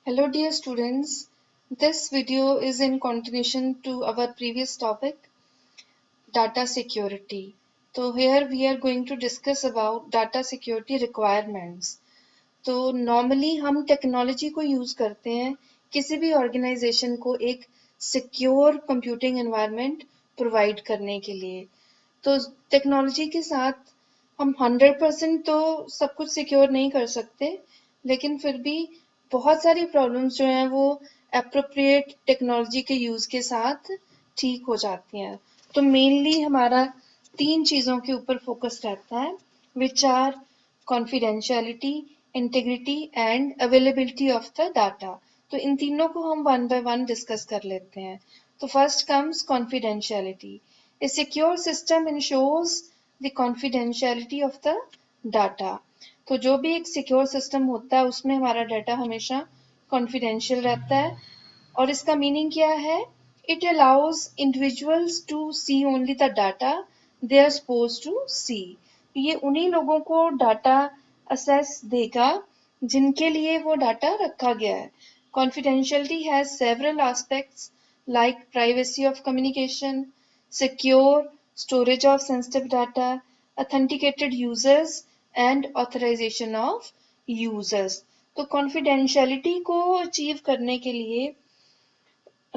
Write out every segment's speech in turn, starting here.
Hello dear students, this video is in continuation to our previous topic, data security. So here we are going to discuss about data security requirements. तो normally हम technology को use करते हैं किसी भी organisation को एक secure computing environment provide करने के लिए। तो टेक्नोलॉजी के साथ हम 100% तो सब कुछ सिक्योर नहीं कर सकते, लेकिन फिर भी बहुत सारी प्रॉब्लम्स जो हैं वो एप्रोप्रिएट टेक्नोलॉजी के यूज के साथ ठीक हो जाती हैं। तो मेनली हमारा 3 चीजों के ऊपर फोकस रहता है, which are confidentiality, integrity and availability of the data. तो इन तीनों को हम वन बाय वन डिस्कस कर लेते हैं। तो first comes confidentiality. A secure system ensures the confidentiality of the data. तो जो भी एक सिक्योर सिस्टम होता है उसमें हमारा डाटा हमेशा कॉन्फिडेंशियल रहता है। और इसका मीनिंग क्या है? It allows individuals to see only the data they are supposed to see. ये उन्हीं लोगों को डाटा असेस देगा जिनके लिए वो डाटा रखा गया है। Confidentiality has several aspects like privacy of communication, secure storage of sensitive data, authenticated users and authorization of users. तो कॉन्फिडेंशियलिटी को अचीव करने के लिए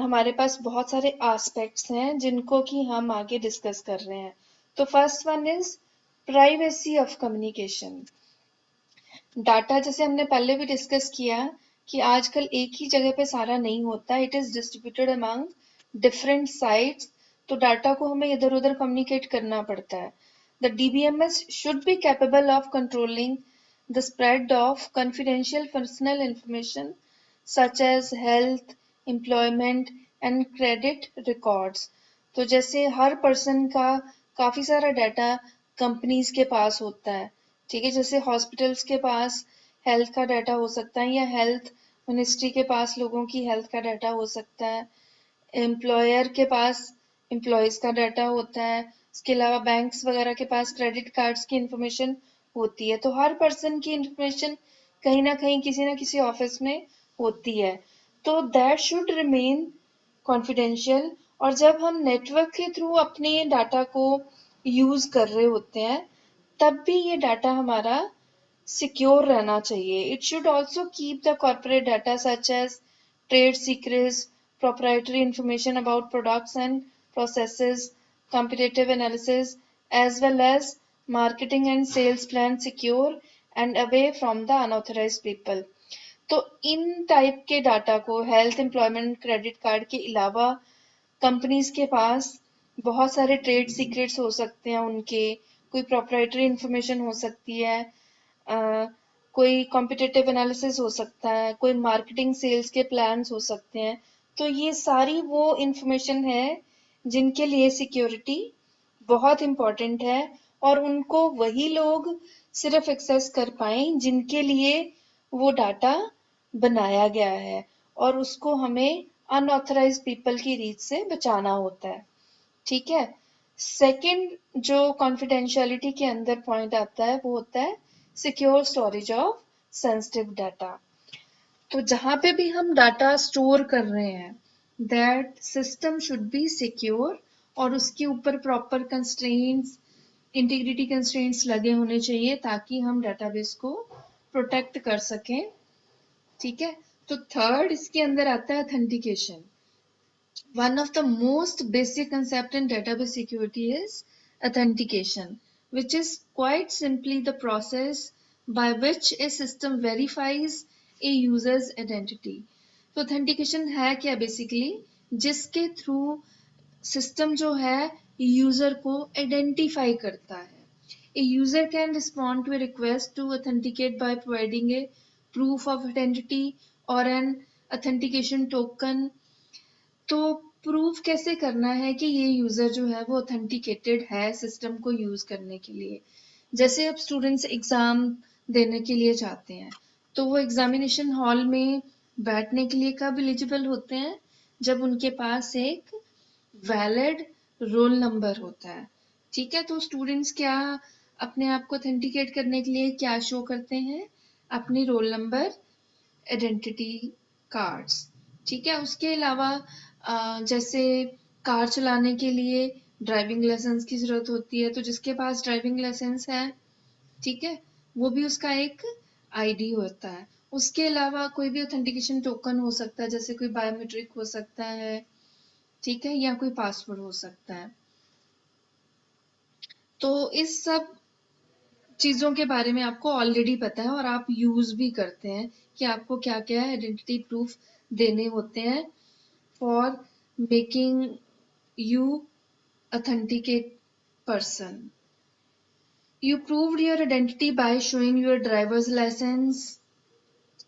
हमारे पास बहुत सारे एस्पेक्ट्स हैं जिनको कि हम आगे डिस्कस कर रहे हैं। तो first one is privacy of communication. Data जैसे हमने पहले भी डिस्कस किया कि आजकल एक ही जगह पे सारा नहीं होता, it is distributed among different sites. तो डाटा को हमें इधर उधर कम्युनिकेट करना पड़ता है। The DBMS should be capable of controlling the spread of confidential personal information such as health, employment and credit records. तो जैसे हर पर्सन का काफी सारा डाटा कंपनीज के पास होता है, ठीक है। जैसे हॉस्पिटल्स के पास हेल्थ का डाटा हो सकता है या हेल्थ मिनिस्ट्री के पास लोगों की हेल्थ का डाटा हो सकता है, एम्प्लॉयर के पास एम्प्लॉयज का डाटा होता है, इसके अलावा बैंक्स वगैरह के पास क्रेडिट कार्ड्स की इंफॉर्मेशन होती है। तो हर पर्सन की इंफॉर्मेशन कहीं ना कहीं किसी ना किसी ऑफिस में होती है। तो दैट शुड रिमेन कॉन्फिडेंशियल। और जब हम नेटवर्क के थ्रू अपने डाटा को यूज कर रहे होते हैं तब भी ये डाटा हमारा सिक्योर रहना चाहिए। It should also keep the corporate data such as trade secrets, proprietary information about products and processes, competitive analysis, as well as marketing and sales plan secure and away from the unauthorized people. तो इन type के data को health, employment, credit card के अलावा companies के पास बहुत सारे trade secrets हो सकते हैं, उनके कोई प्रोप्राइटरी इंफॉर्मेशन हो सकती है, कोई कॉम्पिटिटिव एनालिसिस हो सकता है, कोई मार्केटिंग सेल्स के प्लान्स हो सकते हैं। तो ये सारी वो इंफॉर्मेशन है जिनके लिए सिक्योरिटी बहुत इम्पोर्टेंट है और उनको वही लोग सिर्फ एक्सेस कर पाए जिनके लिए वो डाटा बनाया गया है, और उसको हमें अनऑथराइज पीपल की रीच से बचाना होता है, ठीक है। सेकंड जो कॉन्फिडेंशियलिटी के अंदर पॉइंट आता है वो होता है secure storage of sensitive data. तो जहां पे भी हम डाटा स्टोर कर रहे हैं that system should be secure और उसके ऊपर प्रॉपर कंस्ट्रेंट्स, इंटीग्रिटी कंस्ट्रेंट्स लगे होने चाहिए ताकि हम डाटाबेस को प्रोटेक्ट कर सकें, ठीक है। तो थर्ड इसके अंदर आता है authentication. One of the most basic concept in database security is authentication, which is quite simply the process by which a system verifies a user's identity. तो authentication है क्या basically? जिसके through system जो है user को identify करता है। A user can respond to a request to authenticate by providing a proof of identity or an authentication token। तो प्रूफ कैसे करना है कि ये यूजर जो है वो ऑथेंटिकेटेड है सिस्टम को यूज करने के लिए। जैसे अब स्टूडेंट्स एग्जाम देने के लिए जाते हैं तो वो एग्जामिनेशन हॉल में बैठने के लिए कब एलिजिबल होते हैं? जब उनके पास एक वैलिड रोल नंबर होता है, ठीक है। तो स्टूडेंट्स क्या अपने आप को ऑथेंटिकेट करने के लिए क्या शो करते हैं? अपनी रोल नंबर, आइडेंटिटी कार्ड्स, ठीक है। उसके अलावा जैसे कार चलाने के लिए ड्राइविंग लाइसेंस की जरूरत होती है, तो जिसके पास ड्राइविंग लाइसेंस है, ठीक है, वो भी उसका एक आईडी होता है। उसके अलावा कोई भी ऑथेंटिकेशन टोकन हो सकता है, जैसे कोई बायोमेट्रिक हो सकता है, ठीक है, या कोई पासवर्ड हो सकता है। तो इस सब चीजों के बारे में आपको ऑलरेडी पता है और आप यूज भी करते हैं कि आपको क्या क्या आइडेंटिटी प्रूफ देने होते हैं for making you authenticate person. You proved your identity by showing your driver's license.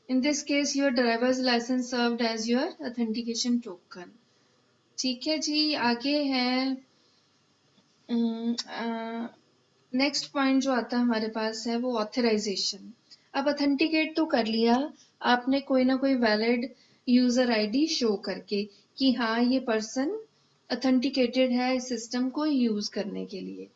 In this case, your driver's license served as your authentication token. ठीक है जी, आगे है नेक्स्ट पॉइंट जो आता है हमारे पास है वो ऑथराइजेशन। अब ऑथेंटिकेट तो कर लिया आपने कोई ना कोई वैलिड यूजर आईडी शो करके कि हाँ ये पर्सन ऑथेंटिकेटेड है इस सिस्टम को यूज करने के लिए,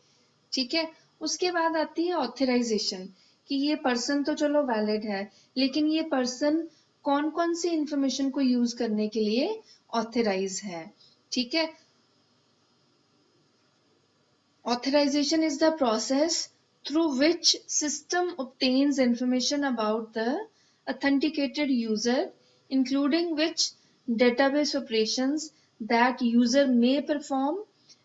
ठीक है। उसके बाद आती है ऑथराइजेशन कि ये पर्सन तो चलो वैलिड है, लेकिन ये पर्सन कौन कौन सी इंफॉर्मेशन को यूज करने के लिए ऑथराइज है, ठीक है। Authorization is the process through which system obtains information about the authenticated user, including which database operations that user may perform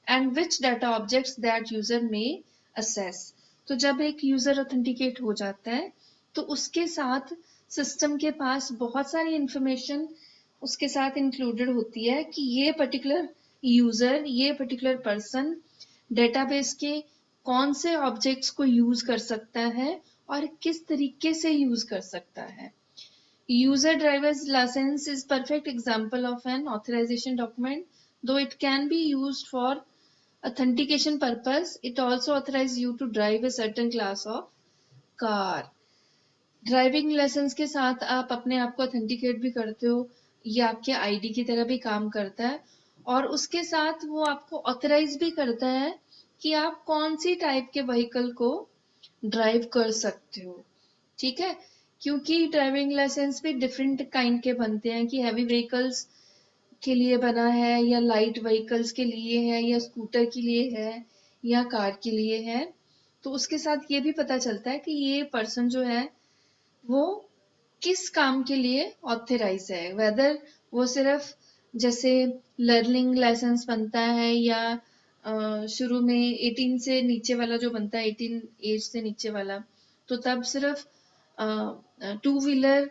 and which data objects that user may access. तो जब एक user authenticate हो जाता है तो उसके साथ system के पास बहुत सारी इंफॉर्मेशन उसके साथ इंक्लूडेड होती है कि ये पर्टिकुलर यूजर, ये पर्टिकुलर पर्सन डेटाबेस के कौन से ऑब्जेक्ट्स को यूज कर सकता है और किस तरीके से यूज कर सकता है। User driver's licence is perfect example of an authorisation document, though it can be used for authentication purpose, it also authorizes you to drive a certain class of car. Driving licence के साथ आप अपने आप को authenticate भी करते हो, ये आपके आईडी की तरह भी काम करता है और उसके साथ वो आपको ऑथराइज भी करता है कि आप कौन सी टाइप के व्हीकल को ड्राइव कर सकते हो, ठीक है। क्योंकि ड्राइविंग लाइसेंस भी डिफरेंट काइंड के बनते हैं कि हैवी व्हीकल्स के लिए बना है या लाइट व्हीकल्स के लिए है या स्कूटर के लिए है या कार के लिए है। तो उसके साथ ये भी पता चलता है कि ये पर्सन जो है वो किस काम के लिए ऑथराइज है, वेदर वो सिर्फ जैसे लर्निंग लाइसेंस बनता है या शुरू में 18 से नीचे वाला जो बनता है, 18 एज से नीचे वाला, तो तब सिर्फ टू व्हीलर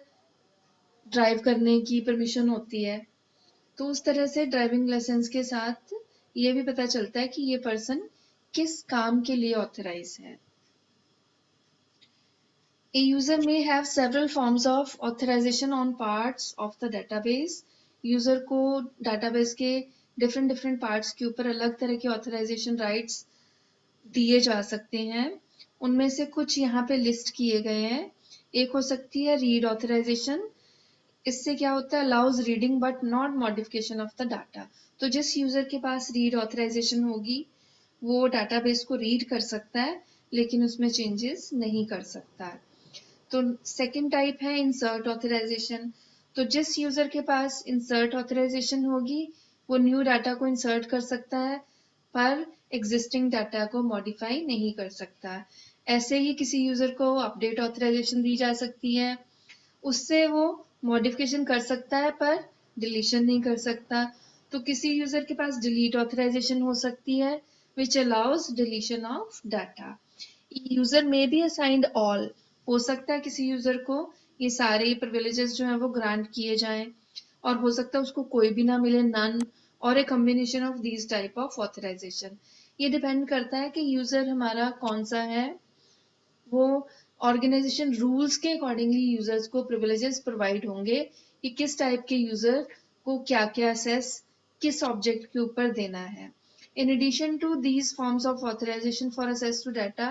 ड्राइव करने की परमिशन होती है। तो उस तरह से ड्राइविंग लाइसेंस के साथ ये भी पता चलता है कि ये पर्सन किस काम के लिए ऑथराइज है। A user may have several forms of authorization on parts of the database. User को database के different parts के ऊपर अलग तरह के authorization rights दिए जा सकते हैं। उनमें से कुछ यहाँ पे लिस्ट किए गए हैं। एक हो सकती है रीड authorization. इससे क्या होता है, allows reading but not modification of the data. तो जिस यूजर के पास रीड authorization होगी वो database को रीड कर सकता है लेकिन उसमें चेंजेस नहीं कर सकता है। तो सेकंड टाइप है इंसर्ट ऑथराइजेशन। तो जिस यूजर के पास इंसर्ट ऑथराइजेशन होगी वो न्यू डाटा को इंसर्ट कर सकता है पर एग्जिस्टिंग डाटा को मॉडिफाई नहीं कर सकता। ऐसे ही किसी यूजर को अपडेट ऑथराइजेशन दी जा सकती है, उससे वो मॉडिफिकेशन कर सकता है पर डिलीशन नहीं कर सकता। तो किसी यूजर के पास डिलीट ऑथराइजेशन हो सकती है which allows deletion of data. User में बी असाइंड ऑल, हो सकता है किसी यूजर को ये सारे प्रिविलेजेस जो हैं वो ग्रांट किए जाएं और हो सकता है उसको कोई भी ना मिले, नन, और a combination of these type of authorisation. ये डिपेंड करता है कि यूजर हमारा कौन सा है, वो ऑर्गेनाइजेशन रूल्स के अकॉर्डिंगली यूजर्स को प्रिविलेजेस प्रोवाइड होंगे कि किस टाइप के यूजर को क्या क्या असेस किस ऑब्जेक्ट के ऊपर देना है। In addition to these forms of authorization for access to data,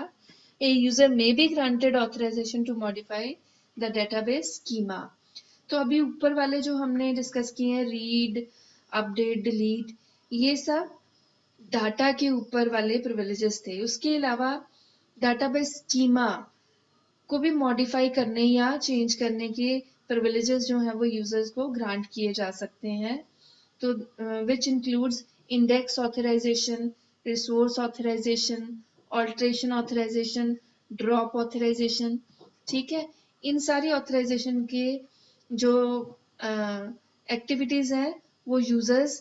a user may be granted authorization to modify the database schema. तो अभी ऊपर वाले जो हमने डिस्कस किए हैं, रीड, अपडेट, डिलीट, ये सब डाटा के ऊपर वाले प्रिविलेजेस थे। उसके अलावा डाटाबेस स्कीमा को भी मॉडिफाई करने या चेंज करने के प्रिविलेजेस जो हैं वो यूजर्स को ग्रांट किए जा सकते हैं। तो which includes index authorisation, resource authorisation, alteration authorisation, drop authorisation. ठीक है, इन सारी ऑथराइजेशन के जो एक्टिविटीज हैं वो यूजर्स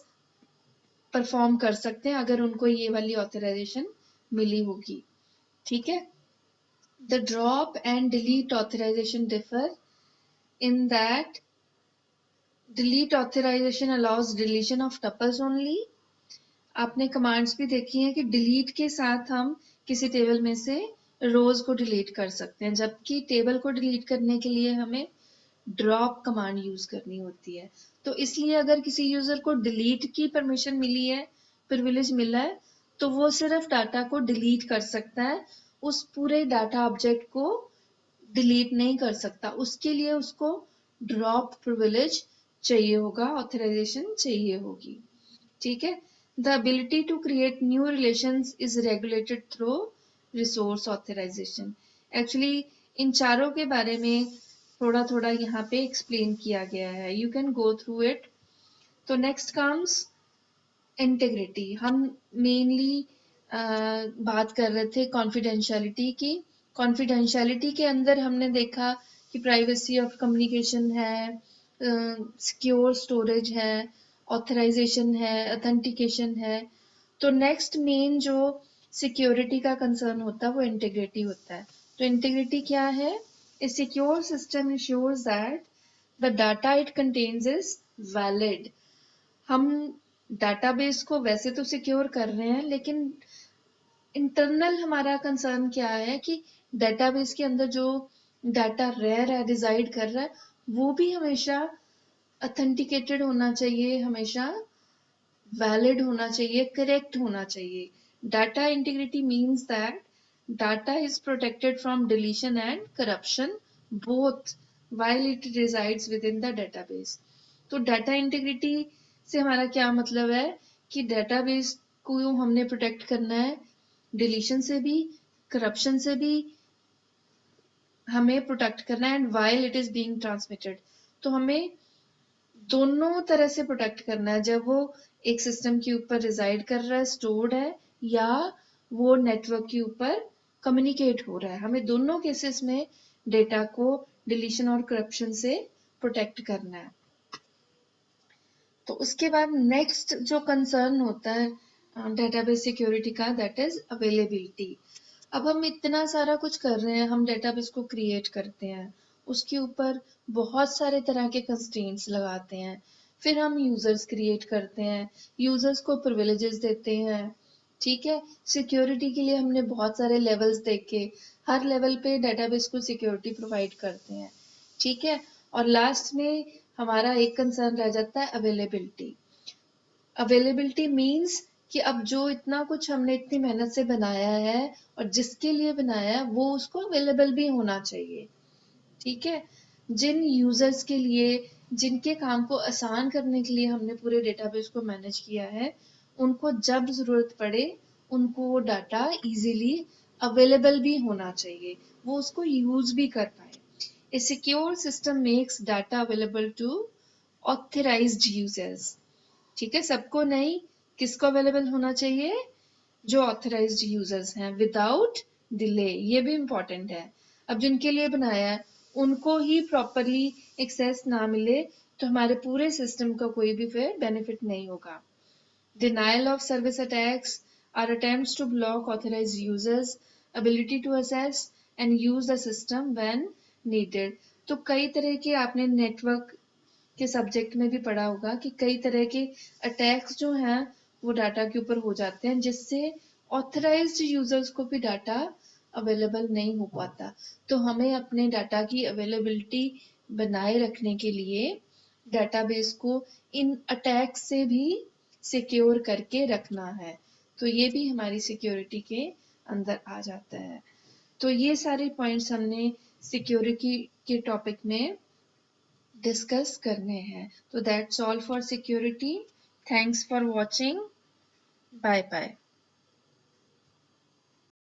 परफॉर्म कर सकते हैं अगर उनको ये वाली ऑथराइजेशन मिली होगी। ठीक है, the drop and delete authorisation differ in that delete authorization allows deletion of tuples only। आपने कमांड्स भी देखी हैं कि डिलीट के साथ हम किसी टेबल में से रोज को डिलीट कर सकते हैं, जबकि टेबल को डिलीट करने के लिए हमें ड्रॉप कमांड यूज करनी होती है। तो इसलिए अगर किसी यूजर को डिलीट की परमिशन मिली है, प्रिविलेज मिला है, तो वो सिर्फ डाटा को डिलीट कर सकता है, उस पूरे डाटा ऑब्जेक्ट को डिलीट नहीं कर सकता। उसके लिए उसको ड्रॉप प्रिविलेज चाहिए होगा, ऑथराइजेशन चाहिए होगी। ठीक है, the ability to create new relations is regulated through resource authorisation. Actually इन चारों के बारे में थोड़ा थोड़ा यहाँ पे एक्सप्लेन किया गया है, you can go through it. तो नेक्स्ट कम्स इंटीग्रिटी। हम मेनली बात कर रहे थे कॉन्फिडेंशियलिटी की। कॉन्फिडेंशियलिटी के अंदर हमने देखा कि प्राइवेसी ऑफ कम्युनिकेशन है, सिक्योर स्टोरेज है, ऑथराइजेशन है, ऑथेंटिकेशन है। तो नेक्स्ट मेन जो सिक्योरिटी का कंसर्न होता है वो इंटीग्रिटी होता है। तो इंटीग्रिटी क्या है? A secure system ensures that the data it contains is valid. हम डाटाबेस को वैसे तो सिक्योर कर रहे हैं, लेकिन इंटरनल हमारा कंसर्न क्या है कि डेटाबेस के अंदर जो डाटा रह रहा है, रिजाइड कर रहा है, वो भी हमेशा ऑथेंटिकेटेड होना चाहिए, हमेशा वैलिड होना चाहिए, करेक्ट होना चाहिए। Data integrity means that data is protected from deletion and corruption both while it resides within the database। तो डाटा इंटीग्रिटी से हमारा क्या मतलब है कि डेटाबेस को हमने प्रोटेक्ट करना है, डिलीशन से भी, करप्शन से भी हमें प्रोटेक्ट करना है, and while it is being transmitted. तो हमें दोनों तरह से प्रोटेक्ट करना है, जब वो एक सिस्टम के ऊपर रिजाइड कर रहा है, स्टोर्ड है, या वो नेटवर्क के ऊपर कम्युनिकेट हो रहा है। हमें दोनों केसेस में डेटा को डिलीशन और करप्शन से प्रोटेक्ट करना है। तो उसके बाद नेक्स्ट जो कंसर्न होता है डेटाबेस सिक्योरिटी का, दैट इज अवेलेबिलिटी। अब हम इतना सारा कुछ कर रहे हैं, हम डेटाबेस को क्रिएट करते हैं, उसके ऊपर बहुत सारे तरह के कंस्ट्रेंट्स लगाते हैं, फिर हम यूजर्स क्रिएट करते हैं, यूजर्स को प्रिविलेजेस देते हैं। ठीक है, सिक्योरिटी के लिए हमने बहुत सारे लेवल्स देखे, हर लेवल पे डेटाबेस को सिक्योरिटी प्रोवाइड करते हैं। ठीक है, और लास्ट में हमारा एक कंसर्न रह जाता है अवेलेबिलिटी। अवेलेबिलिटी मीन्स कि अब जो इतना कुछ हमने इतनी मेहनत से बनाया है और जिसके लिए बनाया है वो उसको अवेलेबल भी होना चाहिए। ठीक है, जिन यूजर्स के लिए, जिनके काम को आसान करने के लिए हमने पूरे डेटाबेस को मैनेज किया है, उनको जब जरूरत पड़े उनको वो डाटा इजीली अवेलेबल भी होना चाहिए, वो उसको यूज भी कर पाए। A secure system makes data available to authorized users। ठीक है, सबको नहीं, किसको अवेलेबल होना चाहिए? जो ऑथराइज्ड यूजर्स हैं, विदाउट डिले। ये भी इंपॉर्टेंट है। अब जिनके लिए बनाया है उनको ही प्रॉपरली एक्सेस ना मिले तो हमारे पूरे सिस्टम का कोई भी फिर बेनिफिट नहीं होगा। Denial of service attacks are attempts to block authorized users' ability to access and use the system when needed। तो कई तरह के आपने नेटवर्क के सब्जेक्ट में भी पढ़ा होगा कि कई तरह के अटैक्स जो हैं वो डाटा के ऊपर हो जाते हैं, जिससे ऑथराइज्ड यूजर्स को भी डाटा अवेलेबल नहीं हो पाता। तो हमें अपने डाटा की अवेलेबिलिटी बनाए रखने के लिए डाटाबेस को इन अटैक से भी सिक्योर करके रखना है। तो ये भी हमारी सिक्योरिटी के अंदर आ जाता है। तो ये सारे पॉइंट्स हमने सिक्योरिटी के टॉपिक में डिस्कस करने हैं। तो that's all for security. Thanks for watching. Bye bye.